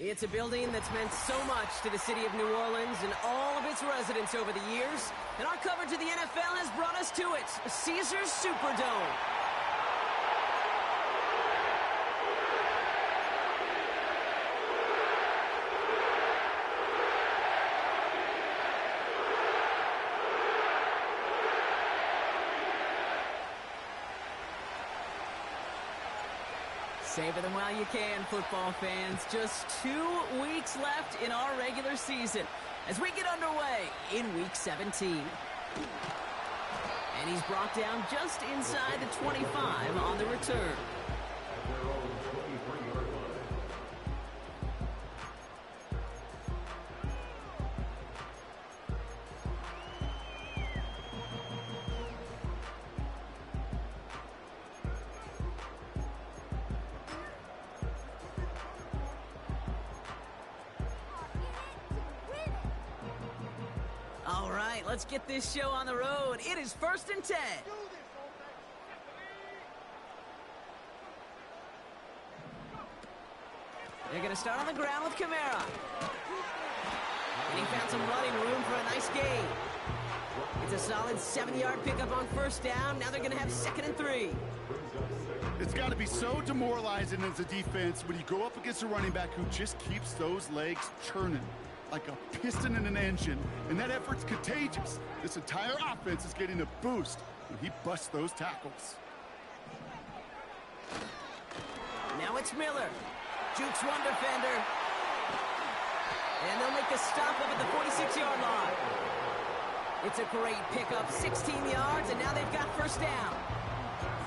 It's a building that's meant so much to the city of New Orleans and all of its residents over the years. And our coverage of the NFL has brought us to it, Caesars Superdome. Savor them while you can, football fans. Just 2 weeks left in our regular season as we get underway in Week 17. And he's brought down just inside the 25 on the return. All right, let's get this show on the road. It is 1st and 10. They're going to start on the ground with Kamara. And he found some running room for a nice gain. It's a solid 7-yard pickup on 1st down. Now they're going to have 2nd and 3. It's got to be so demoralizing as a defense when you go up against a running back who just keeps those legs churning like a piston in an engine, and that effort's contagious. This entire offense is getting a boost when he busts those tackles. Now it's Miller. Jukes one defender. And they'll make the stop up at the 46-yard line. It's a great pickup, 16 yards, and now they've got 1st down.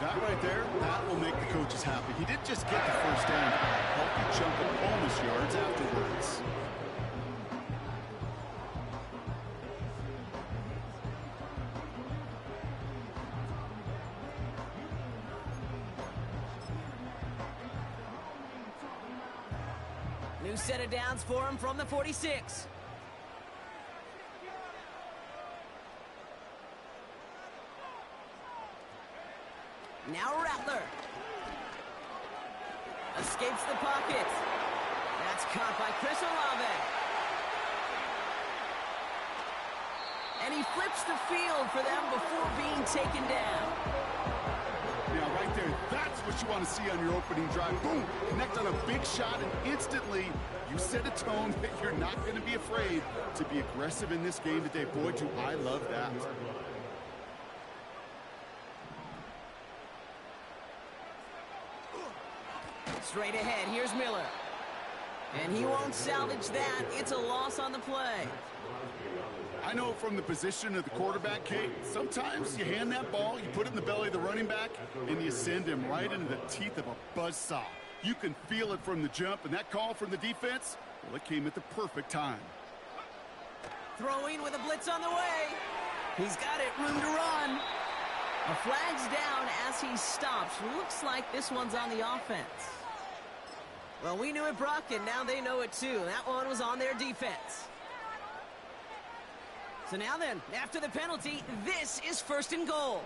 That right there, that will make the coaches happy. He didn't just get the 1st down, help you jump up bonus yards afterwards. New set of downs for him from the 46. Now Rattler. Escapes the pocket. That's caught by Chris Olave. And he flips the field for them before being taken down. Now, right there, that's what you want to see on your opening drive. Boom! Connect on a big shot, and instantly you set a tone that you're not going to be afraid to be aggressive in this game today. Boy, do I love that. Straight ahead, here's Miller. And he won't salvage that. It's a loss on the play. I know from the position of the quarterback, Kate, sometimes you hand that ball, you put it in the belly of the running back, and you send him right into the teeth of a buzzsaw. You can feel it from the jump, and that call from the defense, well, it came at the perfect time. Throwing with a blitz on the way. He's got it, room to run. A flag's down as he stops. Looks like this one's on the offense. Well, we knew it, Brock, and now they know it too. That one was on their defense. So now then, after the penalty, this is 1st and goal.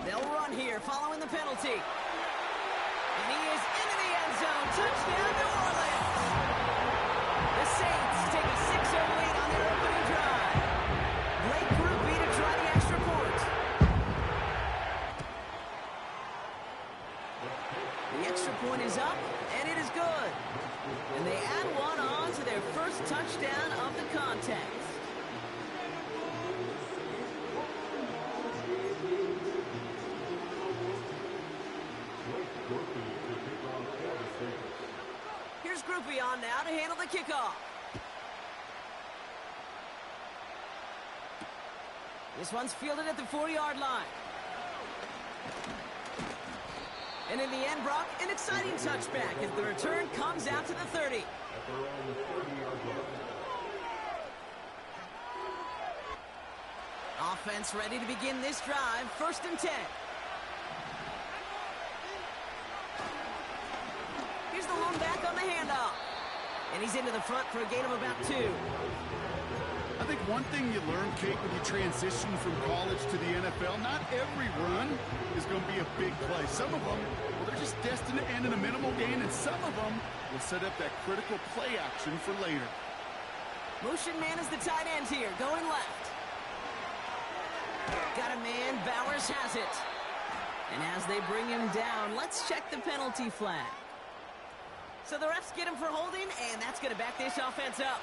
They'll run here following the penalty. And he is into the end zone. Touchdown, New Orleans. The Saints take a 6-0 lead on their opening drive. Great groupie to try the extra point. The extra point is up, and it is good. And they add one on to their 1st touchdown of the contest. Here's Groupie on now to handle the kickoff. This one's fielded at the 4-yard line. And in the end, Brock, an exciting touchback as the return comes out to the 30. Offense ready to begin this drive, 1st and 10. Here's the lone back on the handoff. And he's into the front for a gain of about 2. I think one thing you learn, Kate, when you transition from college to the NFL, not every run is going to be a big play. Some of them, well, they're just destined to end in a minimal gain, and some of them will set up that critical play action for later. Motion man is the tight end here, going left. Got a man, Bowers has it. And as they bring him down, let's check the penalty flag. So the refs get him for holding, and that's going to back this offense up.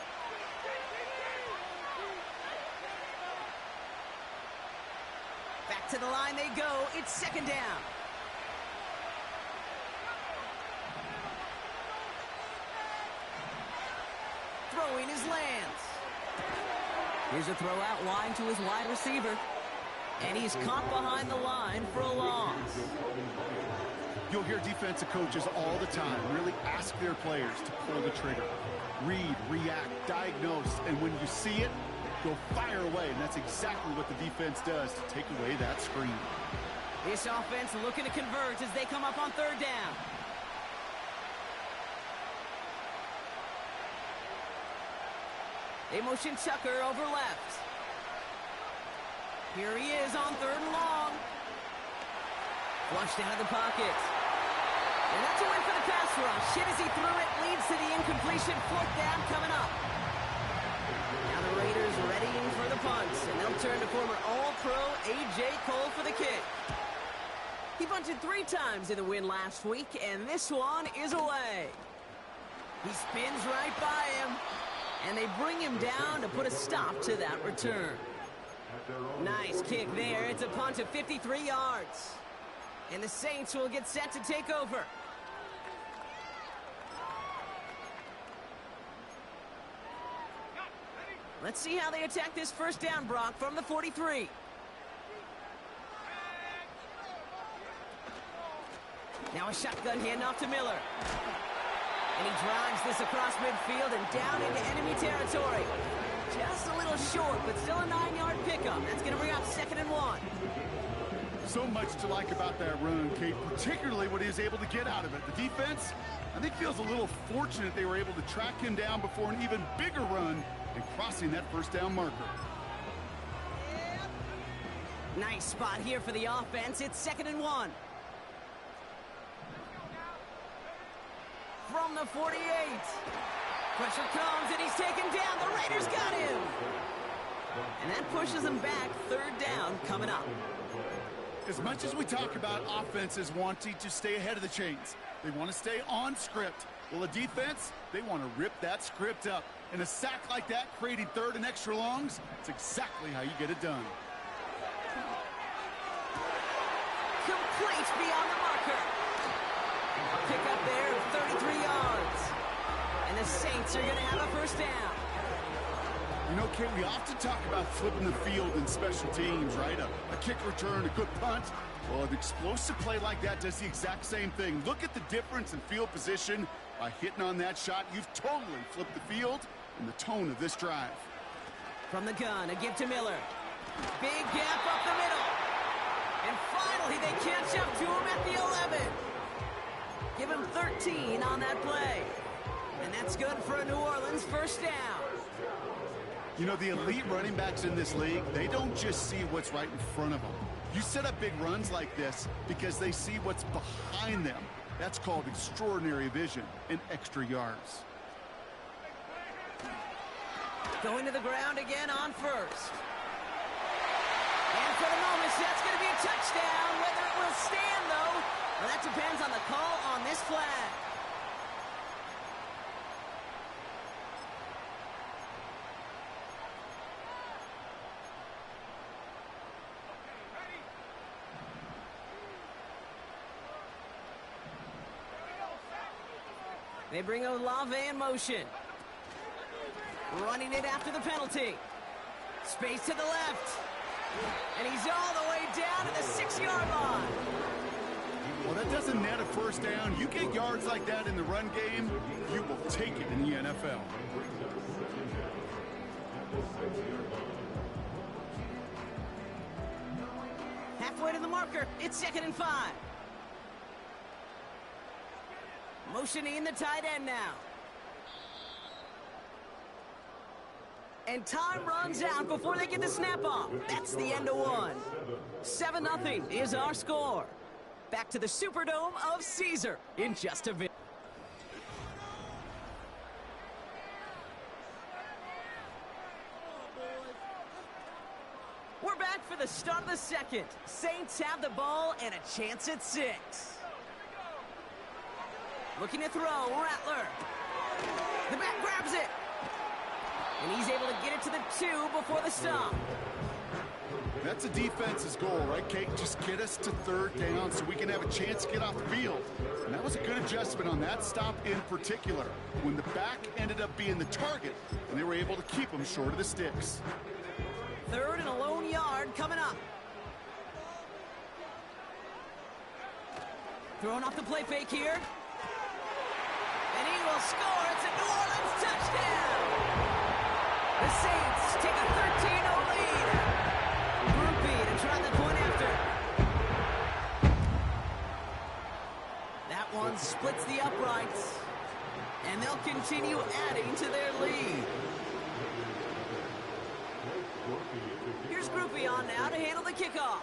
Back to the line they go. It's second down. Throwing his Lance. Here's a throw out wide to his wide receiver. And he's caught behind the line for a loss. You'll hear defensive coaches all the time really ask their players to pull the trigger. Read, react, diagnose, and when you see it, go fire away. And that's exactly what the defense does to take away that screen. This offense looking to convert as they come up on third down. They motion Tucker over left. Here he is on third and long. Flushed out of the pocket. And that's a win for the pass rush. Hit as he threw it, leads to the incompletion. Fourth down coming up. Now the Raiders readying for the punts, and they'll turn to former All-Pro A.J. Cole for the kick. He bunted 3 times in the win last week, and this one is away. He spins right by him, and they bring him down to put a stop to that return. Nice kick there. It's a punt of 53 yards. And the Saints will get set to take over. Let's see how they attack this first down, Brock, from the 43. Now a shotgun handoff to Miller. And he drives this across midfield and down into enemy territory. Just a little short, but still a 9-yard pickup. That's going to bring up 2nd and 1. So much to like about that run, Kate, particularly what he was able to get out of it. The defense, I think, feels a little fortunate they were able to track him down before an even bigger run and crossing that first down marker. Nice spot here for the offense. It's 2nd and 1. From the 48. Pressure comes, and he's taken down. The Raiders got him. And that pushes him back. Third down coming up. As much as we talk about offenses wanting to stay ahead of the chains, they want to stay on script. Well, a defense, they want to rip that script up. And a sack like that, creating 3rd and extra longs, it's exactly how you get it done. Complete beyond the marker. A pickup there of 33 yards. And the Saints are going to have a first down. You know, Kate, we often talk about flipping the field in special teams, right? A kick return, a good punt. Well, an explosive play like that does the exact same thing. Look at the difference in field position. By hitting on that shot, you've totally flipped the field and the tone of this drive. From the gun, a give to Miller. Big gap up the middle. And finally, they catch up to him at the 11. Give him 13 on that play. And that's good for a New Orleans first down. You know, the elite running backs in this league, they don't just see what's right in front of them. You set up big runs like this because they see what's behind them. That's called extraordinary vision and extra yards. Going to the ground again on first. And for the moment, that's going to be a touchdown. Whether it will stand, though, well, that depends on the call on this flag. They bring Olave in motion. Running it after the penalty. Space to the left. And he's all the way down to the 6-yard line. Well, that doesn't net a first down. You get yards like that in the run game, you will take it in the NFL. Halfway to the marker. It's 2nd and 5. Motioning the tight end now. And time runs out before they get the snap off. That's the end of one. 7-0 is our score. back to the Superdome of Caesar in just a bit. We're back for the start of the second. Saints have the ball and a chance at 6. Looking to throw, Rattler. The back grabs it. And he's able to get it to the 2 before the stop. That's a defense's goal, right, Kate? Just get us to 3rd down so we can have a chance to get off the field. And that was a good adjustment on that stop in particular, when the back ended up being the target, and they were able to keep him short of the sticks. 3rd and a lone yard coming up. Throwing off the play fake here. And he will score. It's a New Orleans touchdown. The Saints take a 13-0 lead. Groupie to try the point after. That one splits the uprights. And they'll continue adding to their lead. Here's Groupie on now to handle the kickoff.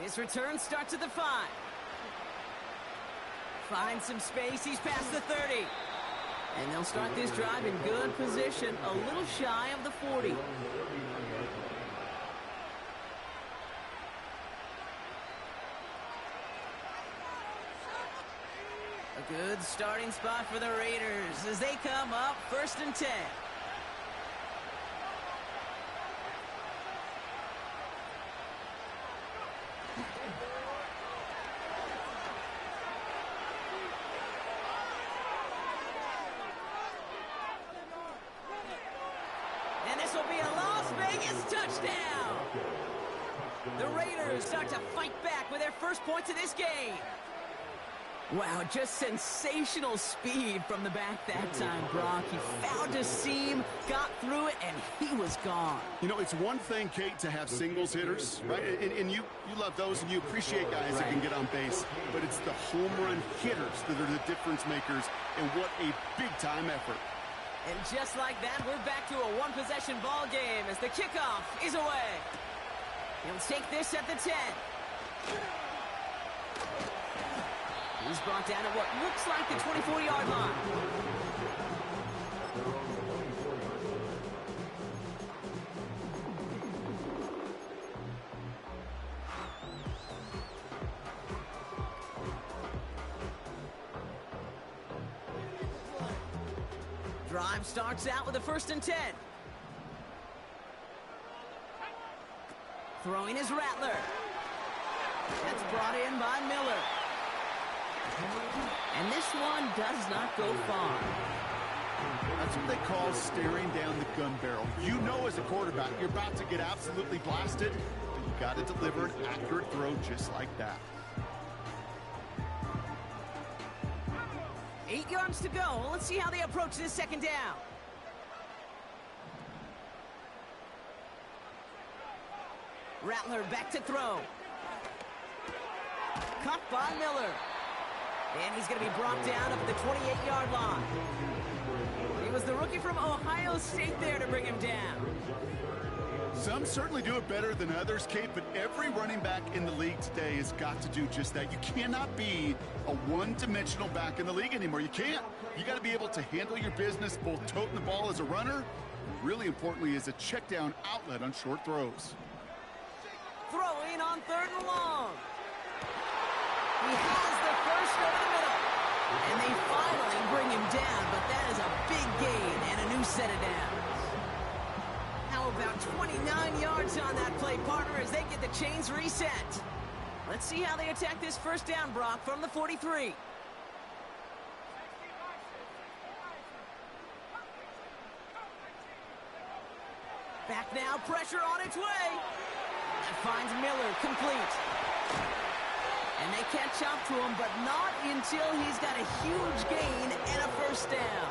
This return starts at the 5. Finds some space. He's past the 30. And they'll start this drive in good position, a little shy of the 40. A good starting spot for the Raiders as they come up 1st and 10. And this will be a Las Vegas touchdown. The Raiders start to fight back with their first points of this game. Wow, just sensational speed from the back that time, Brock. He found a seam, got through it, and he was gone. You know, it's one thing, Kate, to have singles hitters, right? And you love those, and you appreciate guys that can get on base. But it's the home run hitters that are the difference makers, and what a big-time effort. And just like that, we're back to a one-possession ball game as the kickoff is away. He'll take this at the 10. He's brought down at what looks like the 24-yard line. Drive starts out with a 1st and 10. Throwing is Rattler. That's brought in by Miller. And this one does not go far. That's what they call staring down the gun barrel. You know as a quarterback, you're about to get absolutely blasted, but you got to deliver an accurate throw just like that. 8 yards to go. Let's see how they approach this 2nd down. Rattler back to throw. Caught by Miller. And he's going to be brought down up at the 28-yard line. It was the rookie from Ohio State there to bring him down. Some certainly do it better than others, Kate, but every running back in the league today has got to do just that. You cannot be a one-dimensional back in the league anymore. You can't. You got to be able to handle your business, both toting the ball as a runner, and really importantly, as a check-down outlet on short throws. Throwing on 3rd and long. He has the first over the middle. And they finally bring him down, but that is a big gain and a new set of downs. How about 29 yards on that play, partner, as they get the chains reset. Let's see how they attack this 1st down, Brock, from the 43. Back now, pressure on its way. That finds Miller complete. And they catch up to him, but not until he's got a huge gain and a 1st down.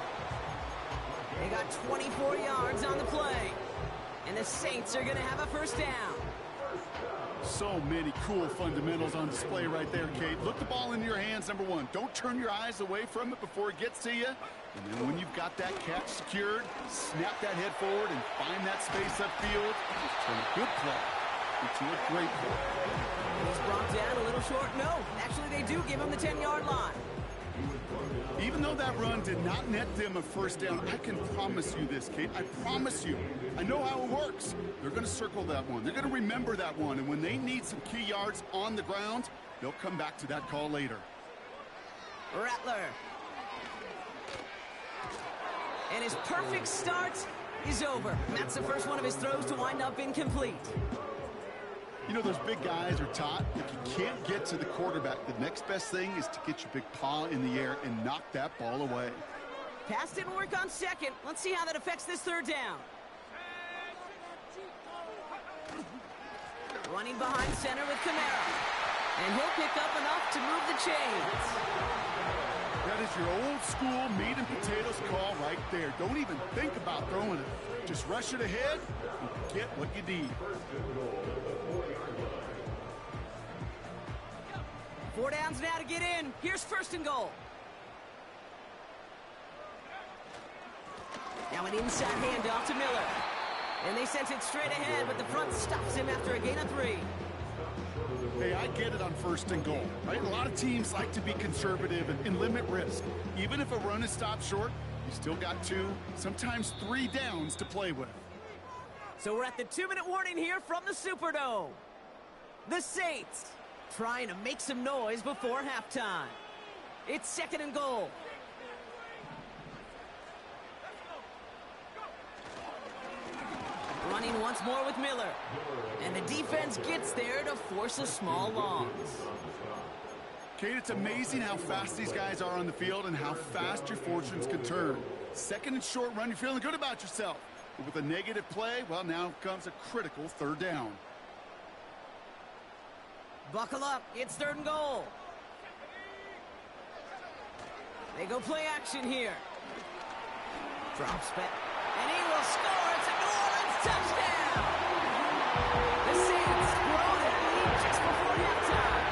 They got 24 yards on the play. And the Saints are going to have a 1st down. So many cool fundamentals on display right there, Kate. Look the ball into your hands, number one. Don't turn your eyes away from it before it gets to you. And then when you've got that catch secured, snap that head forward and find that space upfield. Just turn a good play. It's a great play. He's brought down a little short. No, actually they do give him the 10-yard line. Even though that run did not net them a first down, I can promise you this, Kate. I promise you. I know how it works. They're going to circle that one. They're going to remember that one. And when they need some key yards on the ground, they'll come back to that call later. Rattler. And his perfect start is over. And that's the first one of his throws to wind up incomplete. You know, those big guys are taught if you can't get to the quarterback, the next best thing is to get your big paw in the air and knock that ball away. Pass didn't work on second. Let's see how that affects this third down. Running behind center with Kamara. And he'll pick up enough to move the chains. That is your old school meat and potatoes call right there. Don't even think about throwing it. Just rush it ahead and get what you need. 4 downs now to get in. Here's first and goal. Now an inside handoff to Miller. And they sent it straight ahead, but the front stops him after a gain of 3. Hey, I get it on first and goal, right? A lot of teams like to be conservative and limit risk. Even if a run is stopped short, you still got 2, sometimes 3 downs to play with. So we're at the 2-minute warning here from the Superdome. The Saints trying to make some noise before halftime. It's second and goal. Running once more with Miller. And the defense gets there to force a small loss. Kate, it's amazing how fast these guys are on the field and how fast your fortunes can turn. Second and short run, you're feeling good about yourself. But with a negative play, well, now comes a critical third down. Buckle up, it's third and goal. They go play action here. Drops back, and he will score. It's a New Orleans touchdown. The Saints grow their lead just before halftime.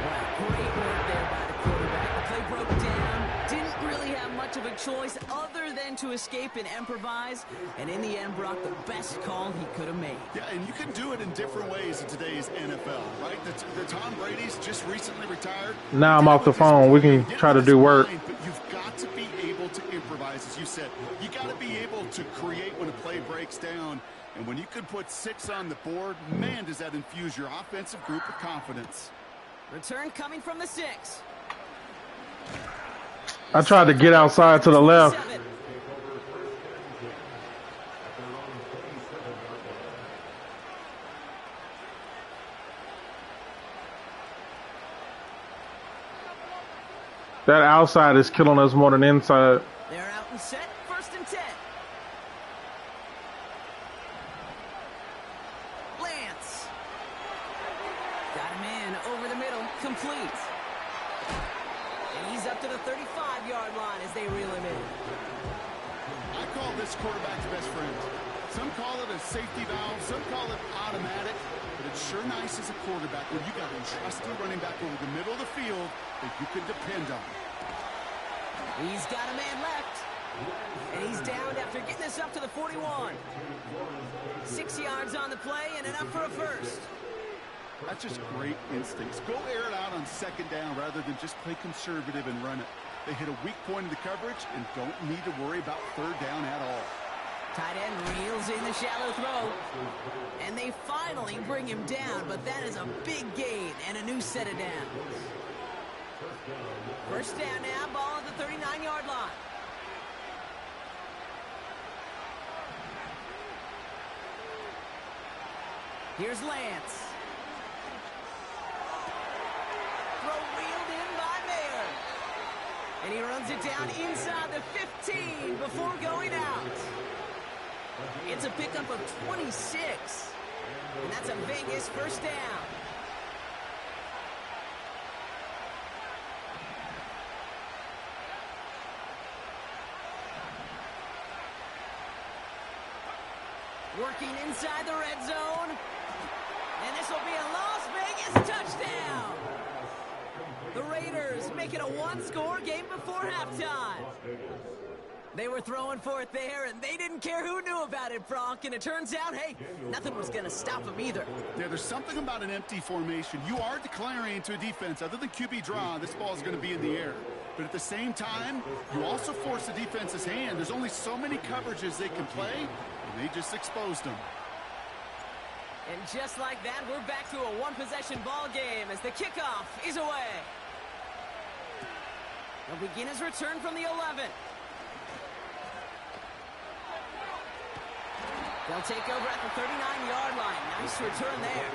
Wow, great work there by the quarterback. The play broke down. Didn't really have much of a choice other than to escape and improvise. And in the end, brought the best call he could have made. Yeah, and you can do it in different ways in today's NFL, right? The Tom Brady's just recently retired. Now I'm off the phone. We can try to do work. But you've got to be able to improvise, as you said. You got to be able to create when a play breaks down. And when you can put 6 on the board, man, does that infuse your offensive group with confidence. Return coming from the 6. I tried to get outside to the left. That outside is killing us more than inside. They're out and set. First and 10. Lance. Got him in over the middle. Complete. And he's up to the 35-yard line as they reel him in. I call this quarterback's best friend. Some call it a safety valve, some call it automatic, but it's sure nice as a quarterback when you got a trusty running back over the middle of the field that you can depend on. He's got a man left, and he's down after getting this up to the 41. 6 yards on the play and enough for a first. That's just great instincts. Go air it out on second down rather than just play conservative and run it. They hit a weak point in the coverage and don't need to worry about third down at all. Tight end reels in the shallow throw. And they finally bring him down, but that is a big gain and a new set of downs. First down now, ball at the 39-yard line. Here's Lance. Throw reeled in by Mayer. And he runs it down inside the 15 before going out. It's a pickup of 26. And that's a Vegas first down. Working inside the red zone. And this will be a Las Vegas touchdown. The Raiders make it a one-score game before halftime. They were throwing for it there, and they didn't care who knew about it, Brock. And it turns out, hey, nothing was going to stop them either. Yeah, there's something about an empty formation. You are declaring to a defense, other than QB draw, this ball is going to be in the air. But at the same time, you also force the defense's hand. There's only so many coverages they can play, and they just exposed them. And just like that, we're back to a one-possession ball game as the kickoff is away. He'll begin his return from the 11. They'll take over at the 39-yard line. Nice return there.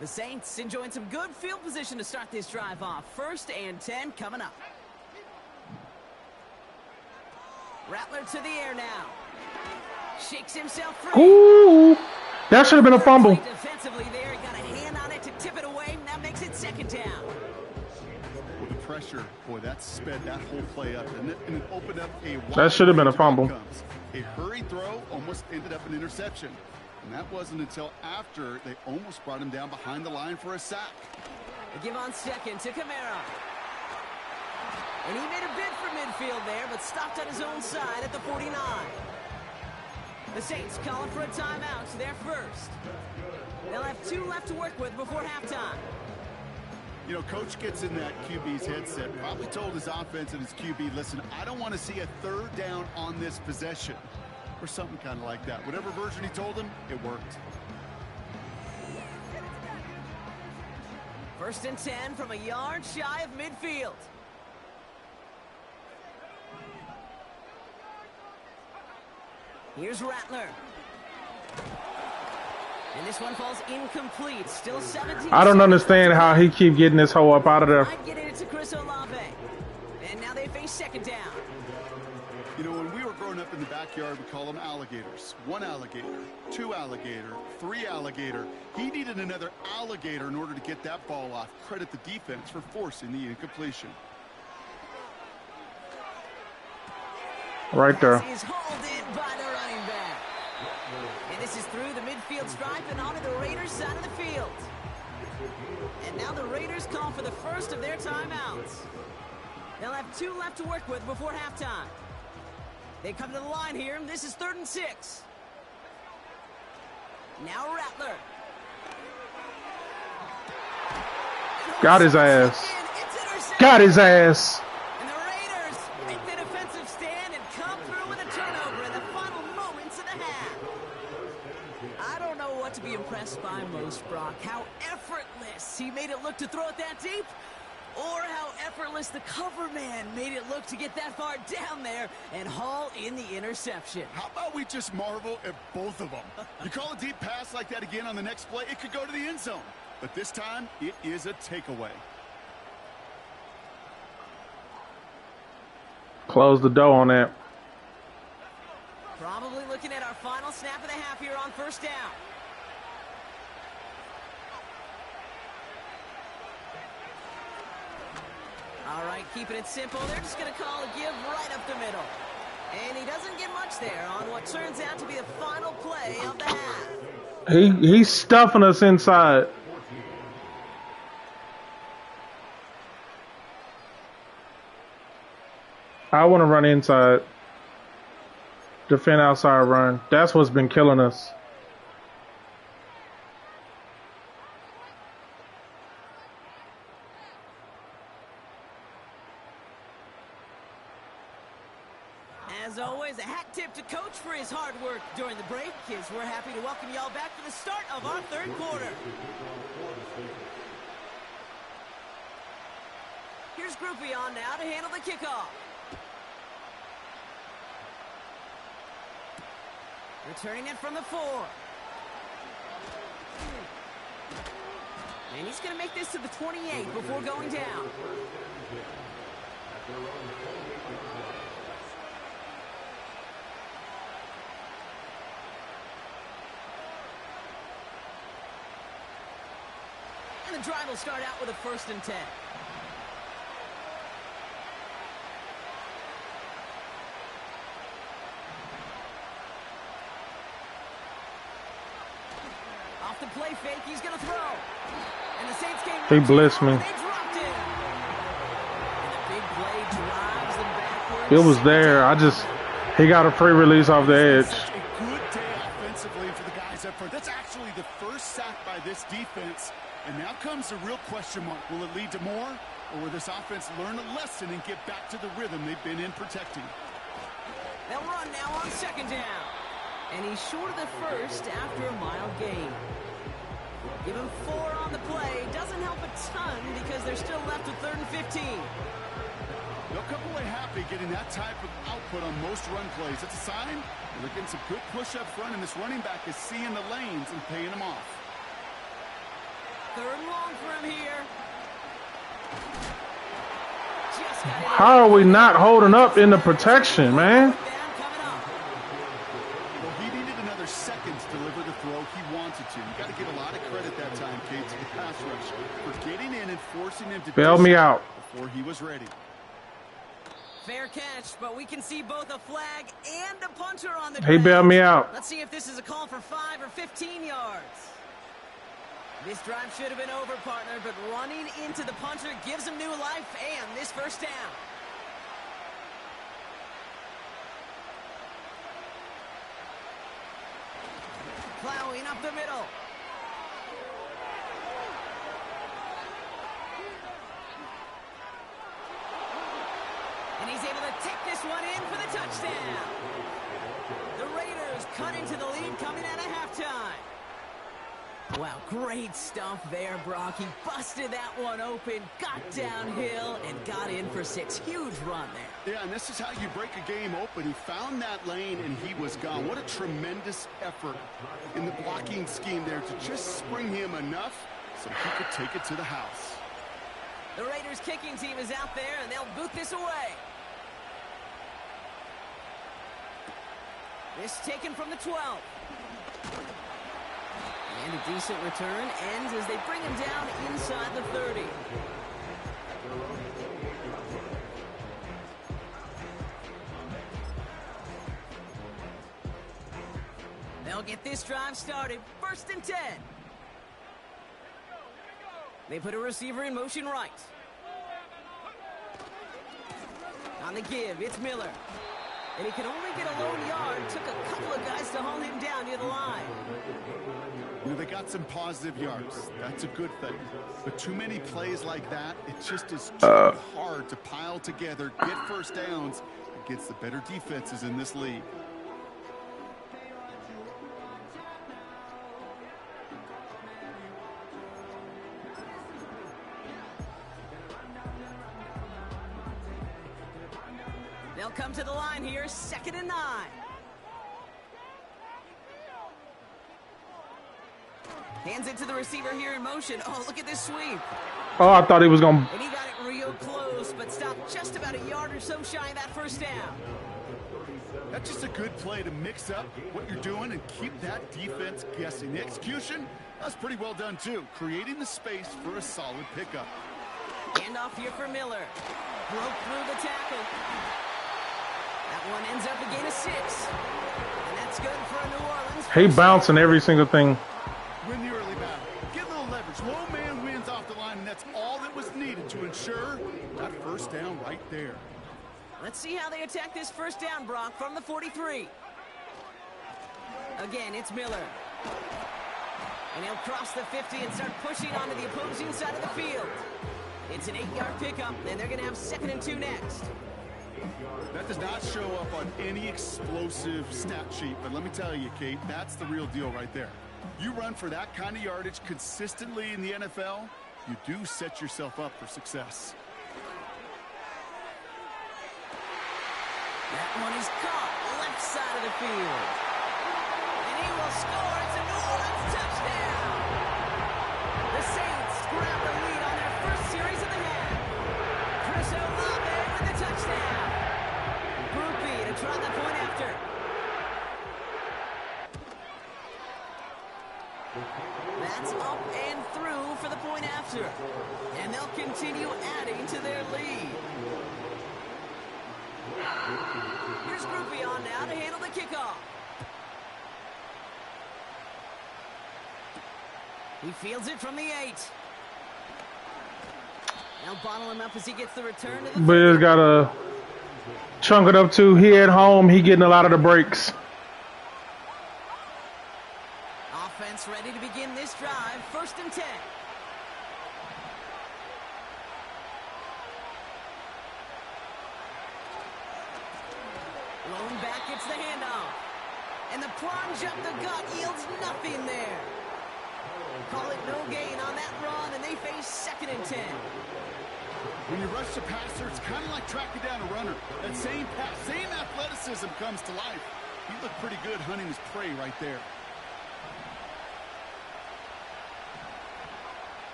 The Saints enjoying some good field position to start this drive off. 1st and 10 coming up. Rattler to the air now. Shakes himself free. Ooh, that should have been a fumble. Defensively there, he got a hand on it to tip it away, and that makes it 2nd down. Well, the pressure, boy, that sped that whole play up, and it opened up a wide That should have been a range of fumble. outcomes. A hurried throw almost ended up an interception. And that wasn't until after they almost brought him down behind the line for a sack. They give on 2nd to Kamara. And he made a bid for midfield there, but stopped on his own side at the 49. The Saints calling for a timeout, so they're first. They'll have 2 left to work with before halftime. You know, Coach gets in that QB's headset, probably told his offense and his QB, listen, I don't want to see a 3rd down on this possession. Or something kind of like that. Whatever version he told him, it worked. 1st and 10 from a yard shy of midfield. Here's Rattler. And this one falls incomplete. Still 17. I don't understand how he keep getting this hoe up out of there. Might get it to Chris Olave. And now they face 2nd down. You know, when we were growing up in the backyard, we call them alligators. 1 alligator, 2 alligator, 3 alligator. He needed another alligator in order to get that ball off. Credit the defense for forcing the incompletion. Right there. Is hauled in by the running back. And this is through the midfield stripe and onto the Raiders side of the field. And now the Raiders call for the first of their timeouts. They'll have 2 left to work with before halftime. They come to the line here, and this is 3rd and 6. Now Rattler. Got his ass. Got his ass. And the Raiders make the defensive stand and come through with a turnover in the final moments of the half. I don't know what to be impressed by most, Brock. How effortless he made it look to throw it that deep, or how effortless the cover man made it look to get that far down there and haul in the interception. How about we just marvel at both of them? You call a deep pass like that again on the next play, it could go to the end zone. But this time, it is a takeaway. Close the door on that. Probably looking at our final snap of the half here on 1st down. All right, keeping it simple. They're just going to call a give right up the middle. And he doesn't get much there on what turns out to be the final play of the half. He's stuffing us inside. I want to run inside. Defend outside run. That's what's been killing us. As always, a hat tip to Coach for his hard work during the break, as we're happy to welcome y'all back for the start of our 3rd quarter. Here's Groupie on now to handle the kickoff. Returning it from the 4. And he's going to make this to the 28 before going down. And the drive will start out with a 1st and 10. the play fake. He's going to throw. And the Saints came. He blitzed me. They dropped him. And the big play drives them backwards. It was there. He got a free release off the edge. Such a good day offensively for the guys up front. That's actually the first sack by this defense. And now comes the real question mark. Will it lead to more? Or will this offense learn a lesson and get back to the rhythm they've been in protecting? They'll run now on second down. And he's short of the first after a mild gain. Give him 4 on the play. Doesn't help a ton because they're still left with 3rd and 15. They'll come away happy getting that type of output on most run plays. It's a sign they're getting some good push up front, and this running back is seeing the lanes and paying them off. 3rd and long for him here. How are we not holding up in the protection, man? Well, he needed another second to deliver the throw he wanted to. You got to give a lot of credit that time, Kate, to the pass rush for getting in and forcing him to bail me out before he was ready. Fair catch, but we can see both a flag and a punter on the ground. He bailed me out. Let's see if this is a call for 5 or 15 yards. This drive should have been over, partner, but running into the punter gives him new life and this first down. Plowing up the middle. And he's able to take this one in for the touchdown. The Raiders cut into the lead coming out of halftime. Wow, great stuff there, Brock. He busted that one open, got downhill, and got in for 6. Huge run there. Yeah, and this is how you break a game open. He found that lane, and he was gone. What a tremendous effort in the blocking scheme there to just spring him enough so he could take it to the house. The Raiders kicking team is out there, and they'll boot this away. This taken from the 12. And a decent return ends as they bring him down inside the 30. They'll get this drive started. 1st and 10. They put a receiver in motion right. On the give, it's Miller. And he can only get a lone yard. Took a couple of guys to hold him down near the line. You know, they got some positive yards. That's a good thing. But too many plays like that, it just is too hard to pile together, get first downs against the better defenses in this league. They'll come to the line here, 2nd and 9. Hands it to the receiver here in motion. Oh, look at this sweep. Oh, I thought he was going to. And he got it real close, but stopped just about a yard or so shy of that first down. That's just a good play to mix up what you're doing and keep that defense guessing. The execution, that's pretty well done, too. Creating the space for a solid pickup. Handoff here for Miller. Broke through the tackle. That one ends up a gain of 6. And that's good for a New Orleans. He bouncing every single thing. Win the early battle. Get a little leverage. Low man wins off the line, and that's all that was needed to ensure that first down right there. Let's see how they attack this first down, Brock, from the 43. Again, it's Miller. And he'll cross the 50 and start pushing onto the opposing side of the field. It's an 8-yard pickup, and they're going to have 2nd and 2 next. That does not show up on any explosive stat sheet, but let me tell you, Kate, that's the real deal right there. You run for that kind of yardage consistently in the NFL, you do set yourself up for success. That one is caught left side of the field. And he will score. It's a New Orleans touchdown. The Saints grab the lead on their first series of the half. Chris Olave with the touchdown. Groupie to try the point after. That's up and through for the point after. And they'll continue adding to their lead. Here's Groupie on now to handle the kickoff. He fields it from the 8. Now bottle him up as he gets the return to the But he's got to chunk it up too. He at home. He getting a lot of the breaks. Offense ready to begin this drive. 1st and 10. Lone back gets the handoff. And the plunge up the gut yields nothing there. Call it no gain on that run, and they face 2nd and 10. When you rush the passer, it's kind of like tracking down a runner. That same pass, same athleticism comes to life. He looked pretty good hunting his prey right there.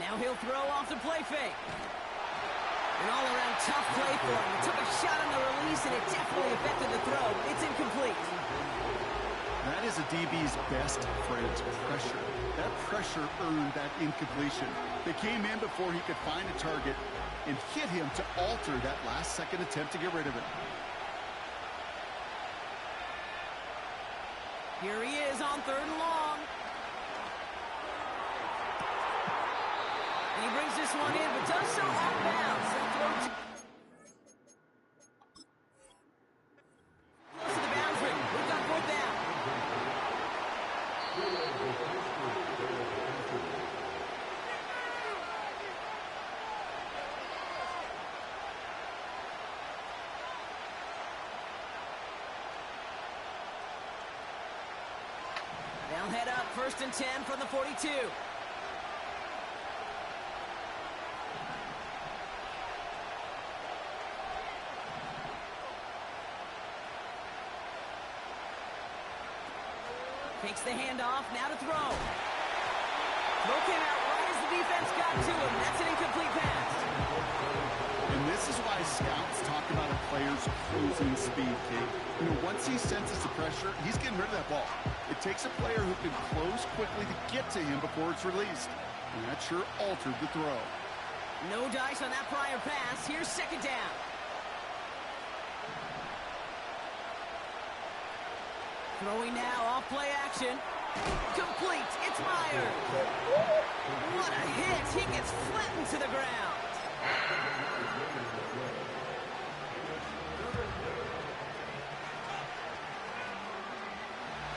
Now he'll throw off the play fake. An all-around tough play for him. He took a shot on the release, and it definitely affected the throw. It's incomplete. That is a DB's best friend, pressure. That pressure earned that incompletion. They came in before he could find a target and hit him to alter that last-second attempt to get rid of it. Here he is on 3rd and long. And he brings this one in, but does so out of bounds. Close to the boundary. We've got 4th down. They'll head up 1st and 10 from the 42. Takes the handoff, now to throw. Throw came out right as the defense got to him. That's an incomplete pass. And this is why scouts talk about a player's closing speed, Kate. You know, once he senses the pressure, he's getting rid of that ball. It takes a player who can close quickly to get to him before it's released. And that sure altered the throw. No dice on that prior pass. Here's 2nd down. Throwing now, off play action. Complete, it's Myers. What a hit, he gets flattened to the ground.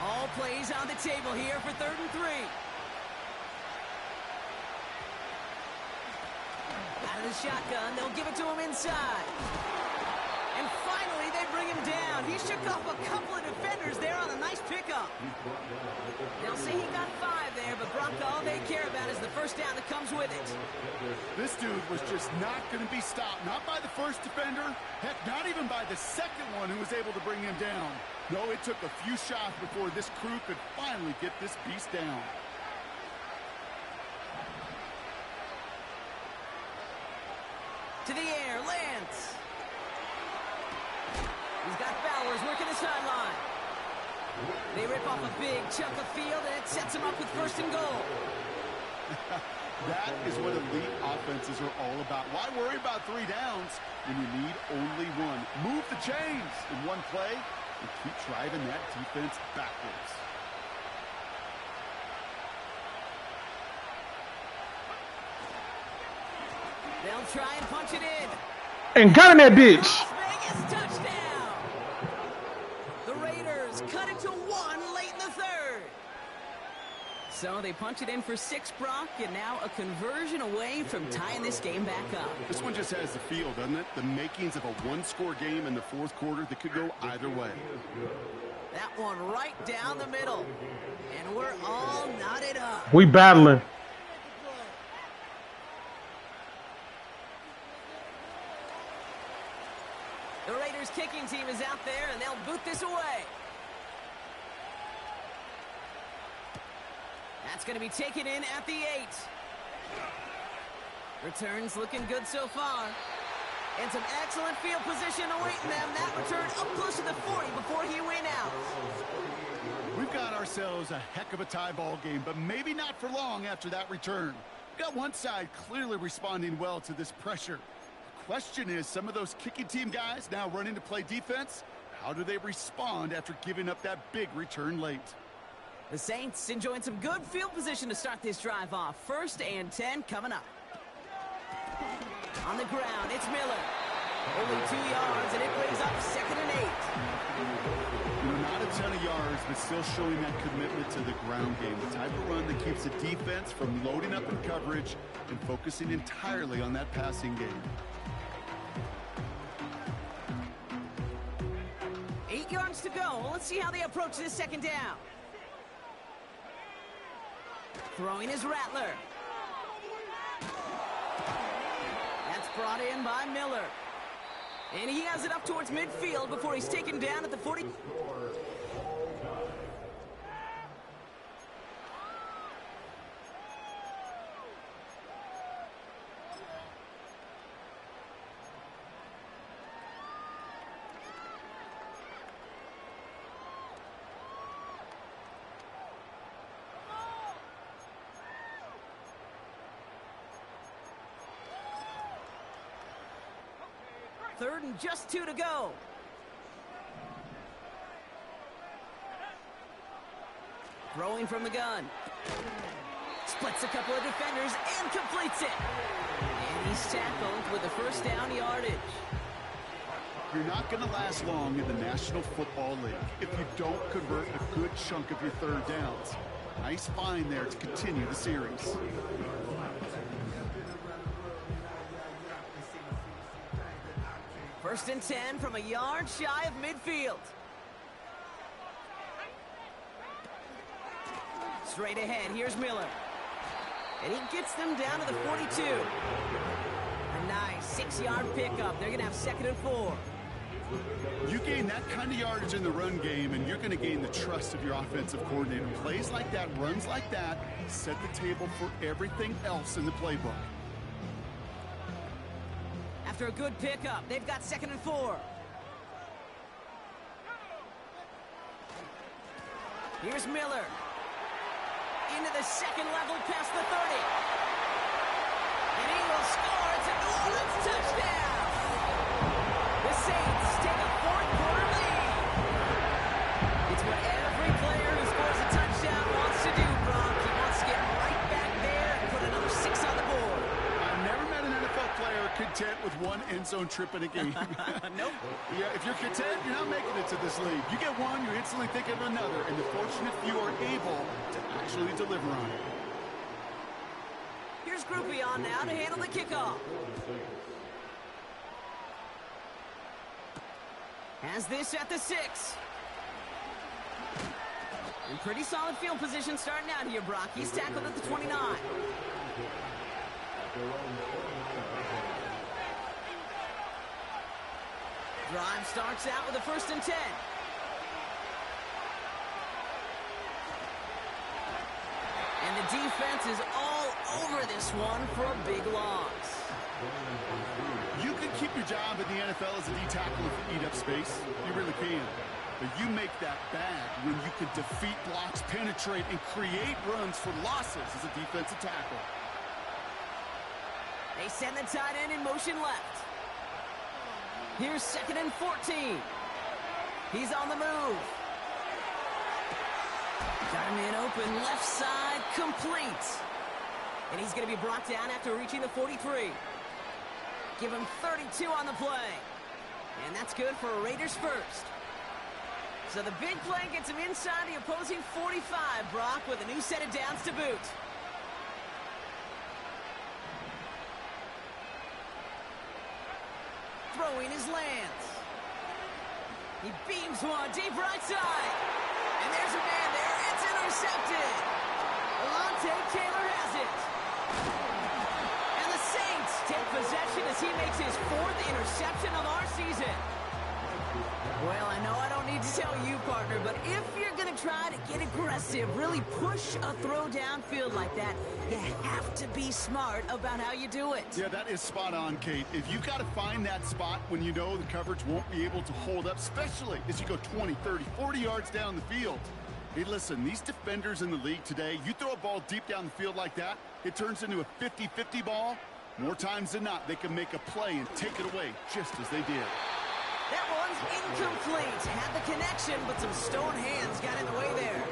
All plays on the table here for 3rd and 3. Out of the shotgun, they'll give it to him inside. And finally, they bring him down. He shook off a couple of defenders there on a nice pickup. They'll say he got 5 there, but Bronco, all they care about is the 1st down that comes with it. This dude was just not going to be stopped. Not by the first defender. Heck, not even by the 2nd one who was able to bring him down. No, it took a few shots before this crew could finally get this beast down. To the air, Lance. He's got Bowers working the sideline. They rip off a big chunk of field, and it sets him up with 1st and goal. That is what elite offenses are all about. Why worry about 3 downs when you need only 1? Move the chains in one play and keep driving that defense backwards. They'll try and punch it in. And got in that bitch. Las Vegas touchdown. The Raiders cut it to 1 late in the 3rd. So they punch it in for 6, Brock, and now a conversion away from tying this game back up. This one just has the feel, doesn't it? The makings of a 1-score game in the 4th quarter that could go either way. That one right down the middle. And we're all knotted up. We battling. The Raiders kicking team is out there, and they'll boot this away. That's going to be taken in at the 8. Returns looking good so far. And some excellent field position awaiting them. That return up close to the 40 before he went out. We've got ourselves a heck of a tie ball game, but maybe not for long after that return. We've got one side clearly responding well to this pressure. The question is, some of those kicking team guys now running to play defense, how do they respond after giving up that big return late? The Saints enjoying some good field position to start this drive off. 1st and 10 coming up. On the ground, it's Miller. Only 2 yards, and it brings up 2nd and 8. You know, not a ton of yards, but still showing that commitment to the ground game. The type of run that keeps the defense from loading up in coverage and focusing entirely on that passing game. 8 yards to go. Let's see how they approach this 2nd down. Throwing is Rattler. That's brought in by Miller. And he has it up towards midfield before he's taken down at the 40. Third and just 2 to go. Throwing from the gun. Splits a couple of defenders and completes it. And he's tackled with the 1st down yardage. You're not going to last long in the National Football League if you don't convert a good chunk of your 3rd downs. Nice find there to continue the series. First and 10 from a yard shy of midfield. Straight ahead, here's Miller. And he gets them down to the 42. A nice 6-yard pickup. They're going to have 2nd and 4. You gain that kind of yardage in the run game, and you're going to gain the trust of your offensive coordinator. Plays like that, runs like that, set the table for everything else in the playbook. After a good pickup, they've got 2nd and 4. Here's Miller. Into the 2nd level past the 30. And he will score. It's a New Orleans touchdown. The Saints take a 4th-quarter lead. It's what every player who scores a touchdown wants to do, Brock. He wants to get right back there and put another 6 on the board. I've never met an NFL player content with one end zone trip in a game. Nope. Yeah, if you're content, you're not making it to this league. You get one, you're instantly thinking of another, and the fortunate few are able to actually deliver on it. Here's Scoopa on now to handle the kickoff. Has this at the 6. In pretty solid field position starting out here, Brock. He's tackled at the 29. Drive starts out with a 1st and 10. And the defense is all over this one for a big loss. You can keep your job in the NFL as a D tackle if you eat up space. You really can. But you make that bad when you can defeat blocks, penetrate, and create runs for losses as a defensive tackle. They send the tight end in motion left. Here's 2nd and 14. He's on the move. Got him in open, left side, complete. And he's going to be brought down after reaching the 43. Give him 32 on the play. And that's good for a Raiders 1st. So the big play gets him inside the opposing 45, Brock, with a new set of downs to boot. Throwing his lands. He beams one deep right side. And there's a man there. It's intercepted. Alontae Taylor has it. And the Saints take possession as he makes his 4th interception of our season. Well, I know I don't need to tell you, partner, but if you're going to try to get aggressive, really push a throw downfield like that, you have to be smart about how you do it. Yeah, that is spot on, Kate. If you've got to find that spot when you know the coverage won't be able to hold up, especially as you go 20, 30, 40 yards down the field. Hey, listen, these defenders in the league today, you throw a ball deep down the field like that, it turns into a 50-50 ball. More times than not, they can make a play and take it away just as they did. That one's incomplete. Had the connection, but some stone hands got in the way there.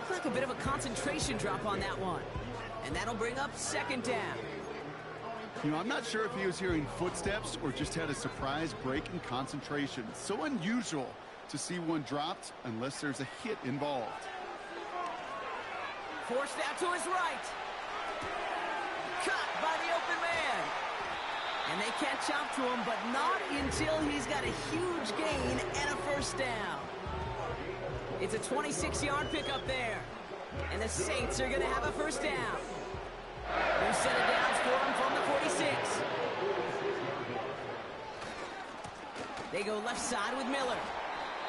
Looked like a bit of a concentration drop on that one. And that'll bring up second down. You know, I'm not sure if he was hearing footsteps or just had a surprise break in concentration. So unusual to see one dropped unless there's a hit involved. Forced out to his right. Cut by the open man. And they catch up to him, but not until he's got a huge gain and a first down. It's a 26-yard pickup there. And the Saints are going to have a first down. New set of downs for him from the 46. They go left side with Miller.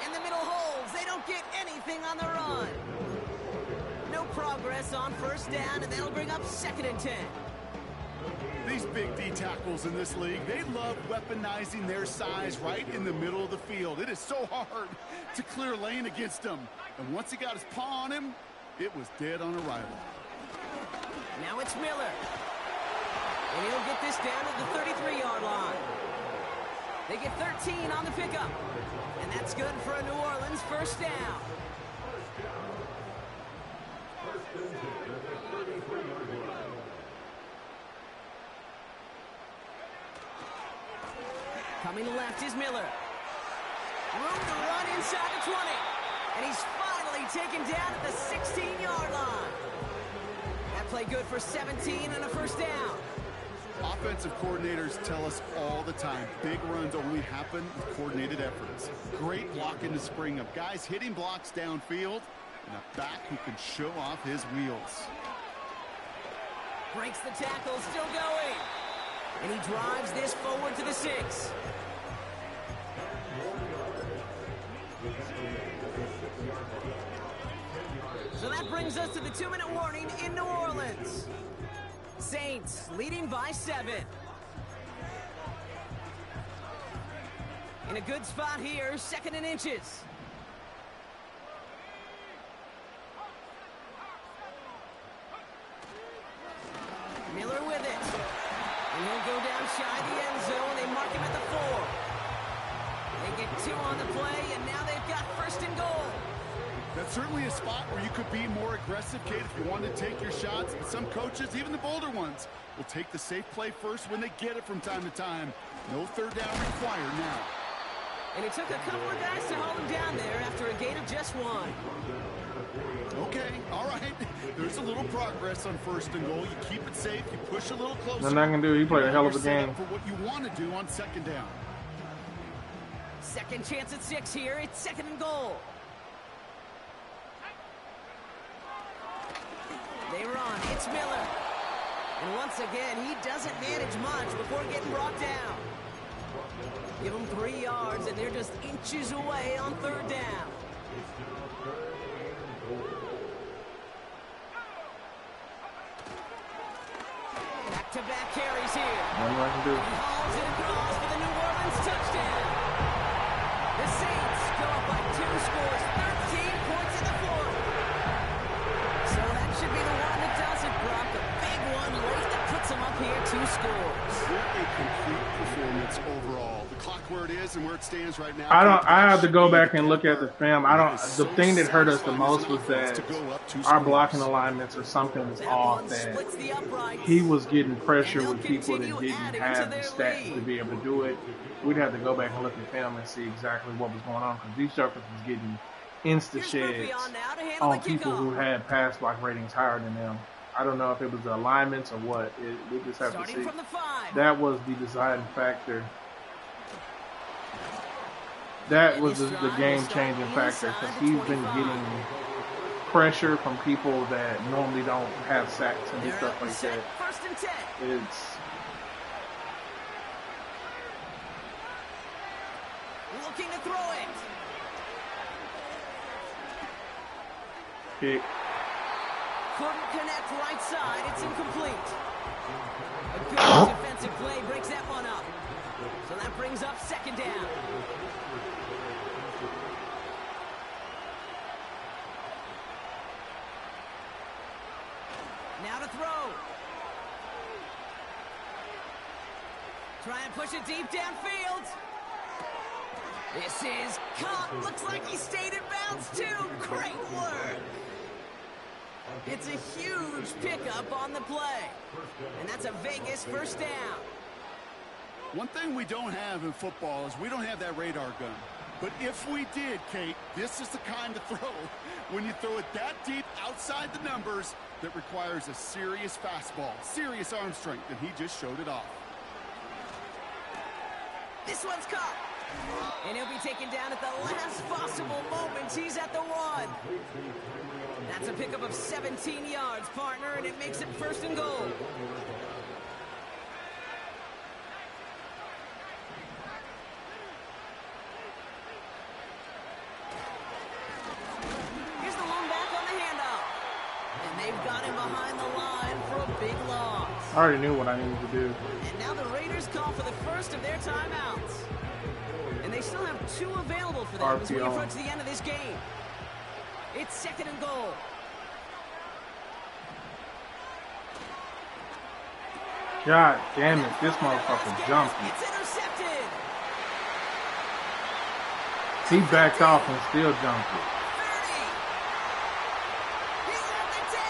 And the middle holds. They don't get anything on the run. No progress on first down, and that'll bring up second and 10. These big D tackles in this league, they love weaponizing their size right in the middle of the field. It is so hard to clear lane against them. And once he got his paw on him, it was dead on arrival. Now it's Miller. And he'll get this down at the 33-yard line. They get 13 on the pickup. And that's good for a New Orleans first down. Coming left is Miller. Room to run inside the 20. And he's finally taken down at the 16-yard line. That play good for 17 and a first down. Offensive coordinators tell us all the time, big runs only happen with coordinated efforts. Great blocking to spring up. Guys hitting blocks downfield, and a back who can show off his wheels. Breaks the tackle, still going. And he drives this forward to the 6. So that brings us to the 2-minute warning in New Orleans. Saints leading by 7. In a good spot here, second and inches. Miller with it. And he'll go down shy of the end zone. They mark him at the 4. They get 2 on the play, and now they've got first and goal. That's certainly a spot where you could be more aggressive, Kate, if you want to take your shots. But some coaches, even the bolder ones, will take the safe play first when they get it from time to time. No third down required now. And it took a couple of guys to hold him down there after a gain of just 1. Okay, all right. There's a little progress on first and goal. You keep it safe. You push a little closer. Nothing I can do. He played a hell of a game. For what you want to do on second down. Second chance at 6 here. It's second and goal. They run. It's Miller. And once again, he doesn't manage much before getting brought down. Give them 3 yards, and they're just inches away on third down. Back-to-back carries here. Nothing I can do. He hauls it across for the New Orleans touchdown. The Saints go up by 2 scores, 13 points in the 4th. So that should be the one that does it, Brock. A big one late that puts them up here 2 scores. What a complete performance overall. The clock where it is and where it stands right now. I have to go back and look at the film. The thing that hurt us the most was that our blocking alignments or something was off. That he was getting pressure with people that didn't have the stats to be able to do it. We'd have to go back and look at film and see exactly what was going on, because these jokers was getting insta sheds on people who had pass block ratings higher than them. I don't know if it was the alignments or what. We just have to see. That was the deciding factor. That was the game-changing factor, because he's been getting pressure from people that normally don't have sacks and stuff like that. It's looking to throw it. Kick. Couldn't connect right side. It's incomplete. A good defensive play breaks that one up. So that brings up second down. Now to throw. Try and push it deep downfield. This is caught. Looks like he stayed in bounds too. Great work. It's a huge pickup on the play. And that's a Vegas first down. One thing we don't have in football is we don't have that radar gun. But if we did, Kate, this is the kind of throw, when you throw it that deep outside the numbers, that requires a serious fastball, serious arm strength, and he just showed it off. This one's caught. And he'll be taken down at the last possible moment. He's at the 1. That's a pickup of 17 yards, partner, and it makes it first and goal. Here's the long back on the handoff. And they've got him behind the line for a big loss. I already knew what I needed to do. And now the Raiders call for the first of their timeouts. And they still have 2 available for them as we approach the end of this game. It's second and goal. God damn it, this motherfucker jumped me. It's intercepted. He backed off and still jumped it. 30. He's at the 10.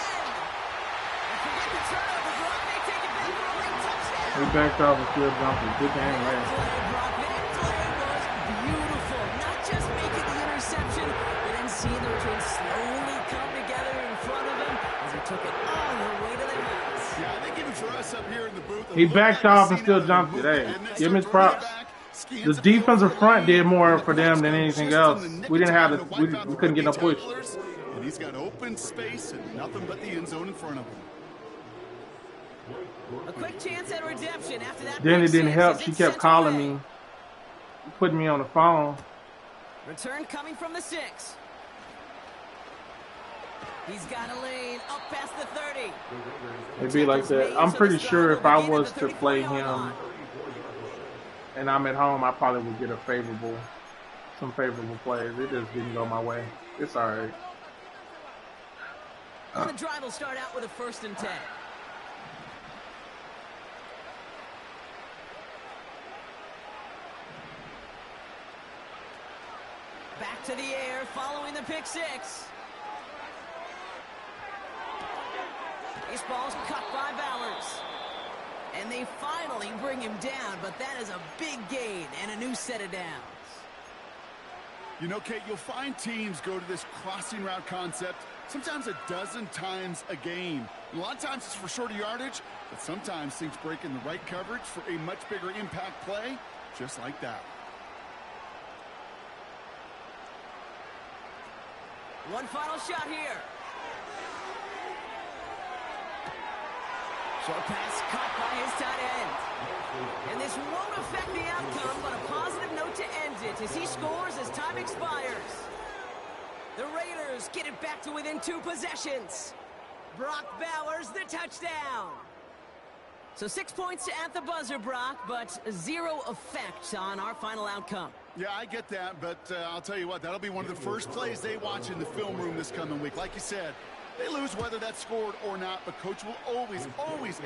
And forget the turnover, Brock. They take it back for a late touchdown. He backed off and still jumped it. Good game, man. That play was beautiful. Not just making the interception, but then seeing the return slowly come together in front of him as he took it all the way to the house. Yeah, I think even for us up here in the booth, He backed off and still jumped it. Hey, give him his props. The defensive front did more for them than anything else. We didn't have the, we couldn't get no push. And he's got open space and nothing but the end zone in front of him. A quick chance at redemption after that. Then it didn't help. She kept calling me, putting me on the phone. Return coming from the 6. He's got a lane up past the 30. It'd be like that. I'm pretty sure if I was to play him and I'm at home, I probably would get some favorable plays. It just didn't go my way. It's all right. The drive will start out with a 1st and 10. Back to the air following the pick 6. This ball's cut by Bowers. And they finally bring him down, but that is a big gain and a new set of downs. You know, Kate, you'll find teams go to this crossing route concept sometimes a dozen times a game. A lot of times it's for shorter yardage, but sometimes things break in the right coverage for a much bigger impact play, just like that. One final shot here. Short pass caught by his tight end. And this won't affect the outcome, but a positive note to end it as he scores as time expires. The Raiders get it back to within 2 possessions. Brock Bowers, the touchdown. So 6 points at the buzzer, Brock, but 0 effect on our final outcome. Yeah, I get that, but I'll tell you what, that'll be one of the first plays they watch in the film room this coming week. Like you said, they lose whether that's scored or not, but Coach will always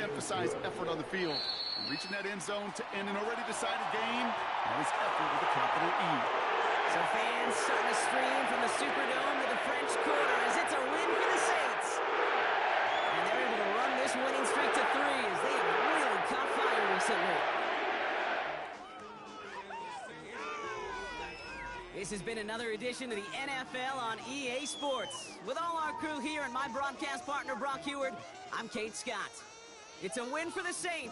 emphasize effort on the field. And reaching that end zone to end an already decided game, that is effort with a capital E. So fans starting to stream from the Superdome to the French Quarter as it's a win for the Saints. And they're able to run this winning streak to 3 as they have really caught fire recently. This has been another edition of the NFL on EA Sports. With all our crew here and my broadcast partner, Brock Heward, I'm Kate Scott. It's a win for the Saints.